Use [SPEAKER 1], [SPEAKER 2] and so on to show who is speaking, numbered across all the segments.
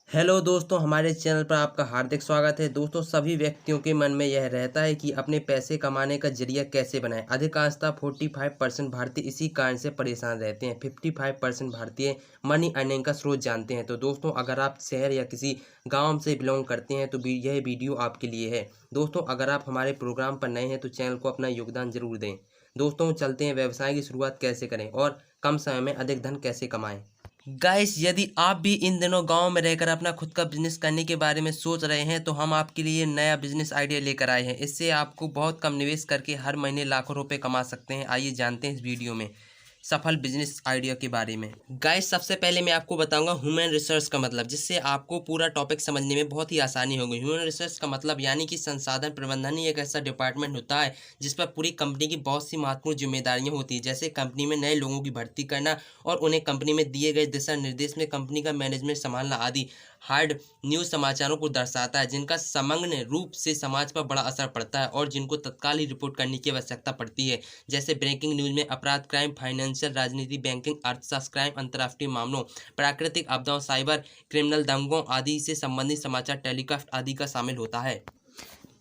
[SPEAKER 1] Hello दोस्तों, हमारे channel पर आपका हार्दिक स्वागत है। दोस्तों, सभी व्यक्तियों के मन में यह रहता है कि अपने पैसे कमाने का जरिया कैसे बनाएं। अधिकांशतः 45% भारतीय इसी कारण से परेशान रहते हैं। 55% भारतीय मनी अर्निंग का स्रोत जानते हैं। तो दोस्तों, अगर आप शहर या किसी गांव से बिलोंग करते हैं तो यह वीडियो आपके लिए है। दोस्तों, अगर आप हमारे प्रोग्राम पर नए हैं तो चैनल को अपना योगदान जरूर दें। दोस्तों, चलते हैं व्यवसाय की शुरुआत कैसे करें और कम समय में अधिक धन कैसे कमाएं। गाइस, यदि आप भी इन दिनों गांव में रहकर अपना खुद का बिजनेस करने के बारे में सोच रहे हैं तो हम आपके लिए नया बिजनेस आइडिया लेकर आए हैं। इससे आपको बहुत कम निवेश करके हर महीने लाखों रुपए कमा सकते हैं। आइए जानते हैं इस वीडियो में सफल बिजनेस आइडिया के बारे में। गाइस, सबसे पहले मैं आपको बताऊंगा ह्यूमन रिसोर्स का मतलब, जिससे आपको पूरा टॉपिक समझने में बहुत ही आसानी होगी। ह्यूमन रिसोर्स का मतलब यानी कि संसाधन प्रबंधन ही एक ऐसा डिपार्टमेंट होता है जिस पर पूरी कंपनी की बहुत सी महत्वपूर्ण जिम्मेदारियां होती है, जैसे कंपनी में नए लोगों की भर्ती करना और उन्हें कंपनी में दिए गए दिशा निर्देश में कंपनी का मैनेजमेंट संभालना आदि। हार्ड न्यूज़ समाचारों को दर्शाता है जिनका समग्र रूप से समाज पर बड़ा असर पड़ता है और जिनको तत्काल ही रिपोर्ट करने की आवश्यकता पड़ती है, जैसे ब्रेकिंग न्यूज़ में अपराध, क्राइम, फाइनेंशियल, राजनीति, बैंकिंग, अर्थशास्त्र, क्राइम, अंतर्राष्ट्रीय मामलों, प्राकृतिक आपदाओं, साइबर क्रिमिनल, दंगों आदि से संबंधित समाचार, टेलीकास्ट आदि का शामिल होता है।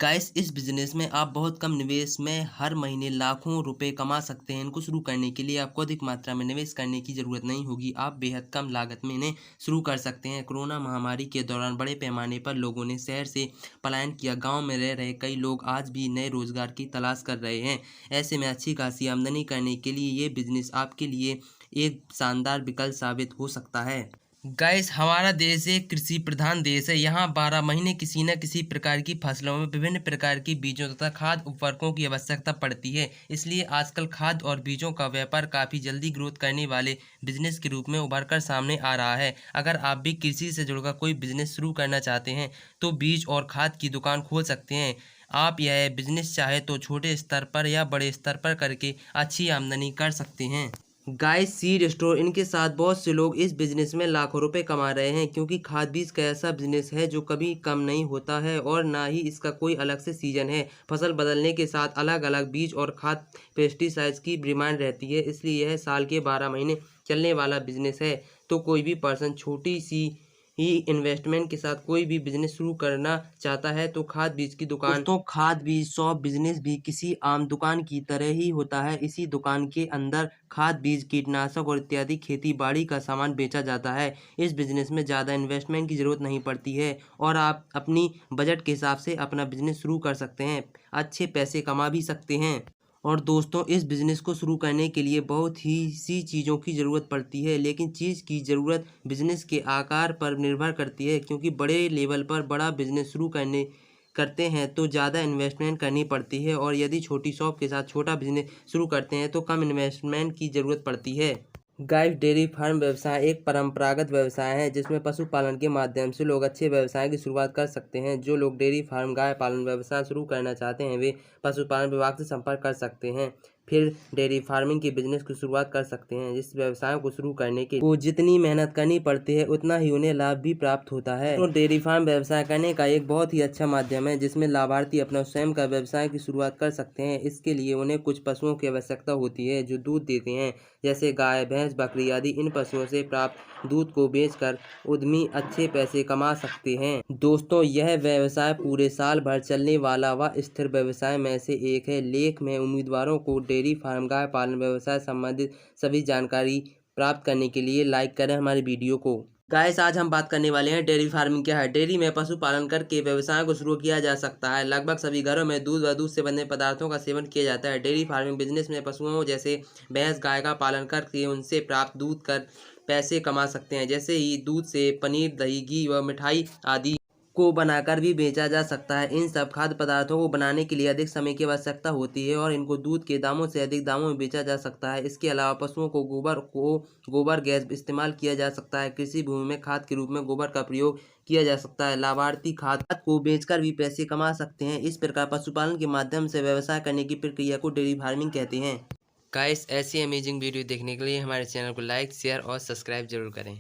[SPEAKER 1] गाइस, इस बिजनेस में आप बहुत कम निवेश में हर महीने लाखों रुपए कमा सकते हैं। इनको शुरू करने के लिए आपको अधिक मात्रा में निवेश करने की ज़रूरत नहीं होगी। आप बेहद कम लागत में इन्हें शुरू कर सकते हैं। कोरोना महामारी के दौरान बड़े पैमाने पर लोगों ने शहर से पलायन किया। गांव में रह रहे कई लोग आज भी नए रोजगार की तलाश कर रहे हैं। ऐसे में अच्छी खासी आमदनी करने के लिए ये बिजनेस आपके लिए एक शानदार विकल्प साबित हो सकता है। गाइस, हमारा देश एक कृषि प्रधान देश है। यहाँ 12 महीने किसी न किसी प्रकार की फसलों में विभिन्न प्रकार की बीजों तथा खाद उर्वरकों की आवश्यकता पड़ती है। इसलिए आजकल खाद और बीजों का व्यापार काफ़ी जल्दी ग्रोथ करने वाले बिजनेस के रूप में उभर कर सामने आ रहा है। अगर आप भी कृषि से जुड़कर कोई बिजनेस शुरू करना चाहते हैं तो बीज और खाद की दुकान खोल सकते हैं। आप यह बिजनेस चाहे तो छोटे स्तर पर या बड़े स्तर पर करके अच्छी आमदनी कर सकते हैं। गाइस, सीड स्टोर, इनके साथ बहुत से लोग इस बिजनेस में लाखों रुपए कमा रहे हैं, क्योंकि खाद बीज का ऐसा बिजनेस है जो कभी कम नहीं होता है और ना ही इसका कोई अलग से सीजन है। फसल बदलने के साथ अलग अलग बीज और खाद पेस्टिसाइड्स की डिमांड रहती है, इसलिए यह साल के 12 महीने चलने वाला बिजनेस है। तो कोई भी पर्सन छोटी सी ही इन्वेस्टमेंट के साथ कोई भी बिजनेस शुरू करना चाहता है तो खाद बीज की दुकान, तो खाद बीज शॉप बिजनेस भी किसी आम दुकान की तरह ही होता है। इसी दुकान के अंदर खाद बीज, कीटनाशक और इत्यादि खेती बाड़ी का सामान बेचा जाता है। इस बिजनेस में ज़्यादा इन्वेस्टमेंट की ज़रूरत नहीं पड़ती है और आप अपनी बजट के हिसाब से अपना बिजनेस शुरू कर सकते हैं, अच्छे पैसे कमा भी सकते हैं। और दोस्तों, इस बिज़नेस को शुरू करने के लिए बहुत ही सी चीज़ों की ज़रूरत पड़ती है, लेकिन चीज़ की ज़रूरत बिज़नेस के आकार पर निर्भर करती है, क्योंकि बड़े लेवल पर बड़ा बिज़नेस शुरू करते हैं तो ज़्यादा इन्वेस्टमेंट करनी पड़ती है और यदि छोटी शॉप के साथ छोटा बिजनेस शुरू करते हैं तो कम इन्वेस्टमेंट की ज़रूरत पड़ती है। गाइस, डेयरी फार्म व्यवसाय एक परंपरागत व्यवसाय है जिसमें पशुपालन के माध्यम से लोग अच्छे व्यवसाय की शुरुआत कर सकते हैं। जो लोग डेयरी फार्म, गाय पालन व्यवसाय शुरू करना चाहते हैं वे पशुपालन विभाग से संपर्क कर सकते हैं, फिर डेयरी फार्मिंग के बिजनेस की शुरुआत कर सकते हैं। इस व्यवसाय को शुरू करने के को जितनी मेहनत करनी पड़ती है उतना ही उन्हें लाभ भी प्राप्त होता है। तो डेयरी फार्म व्यवसाय करने का एक बहुत ही अच्छा माध्यम है जिसमें लाभार्थी अपना स्वयं का व्यवसाय की शुरुआत कर सकते हैं। इसके लिए उन्हें कुछ पशुओं की आवश्यकता होती है जो दूध देते हैं, जैसे गाय, भैंस, बकरी आदि। इन पशुओं से प्राप्त दूध को बेचकर उद्यमी अच्छे पैसे कमा सकते हैं। दोस्तों, यह व्यवसाय पूरे साल भर चलने वाला व स्थिर व्यवसाय में से एक है। लेख में उम्मीदवारों को डेयरी फार्म, गाय पालन व्यवसाय संबंधित सभी जानकारी प्राप्त करने के लिए लाइक करें हमारी वीडियो को। गाइस, आज हम बात करने वाले हैं डेयरी फार्मिंग क्या है। डेयरी में पशुपालन करके व्यवसाय को शुरू किया जा सकता है। लगभग सभी घरों में दूध व दूध से बने पदार्थों का सेवन किया जाता है। डेयरी फार्मिंग बिजनेस में पशुओं जैसे भैंस, गाय का पालन करके उनसे प्राप्त दूध कर पैसे कमा सकते हैं। जैसे ही दूध से पनीर, दही, घी व मिठाई आदि को बनाकर भी बेचा जा सकता है। इन सब खाद्य पदार्थों को बनाने के लिए अधिक समय की आवश्यकता होती है और इनको दूध के दामों से अधिक दामों में बेचा जा सकता है। इसके अलावा पशुओं को गोबर गैस इस्तेमाल किया जा सकता है। कृषि भूमि में खाद के रूप में गोबर का प्रयोग किया जा सकता है। लाभार्थी खाद को बेचकर भी पैसे कमा सकते हैं। इस प्रकार पशुपालन के माध्यम से व्यवसाय करने की प्रक्रिया को डेयरी फार्मिंग कहते हैं। गाइस, ऐसी अमेजिंग वीडियो देखने के लिए हमारे चैनल को लाइक, शेयर और सब्सक्राइब जरूर करें।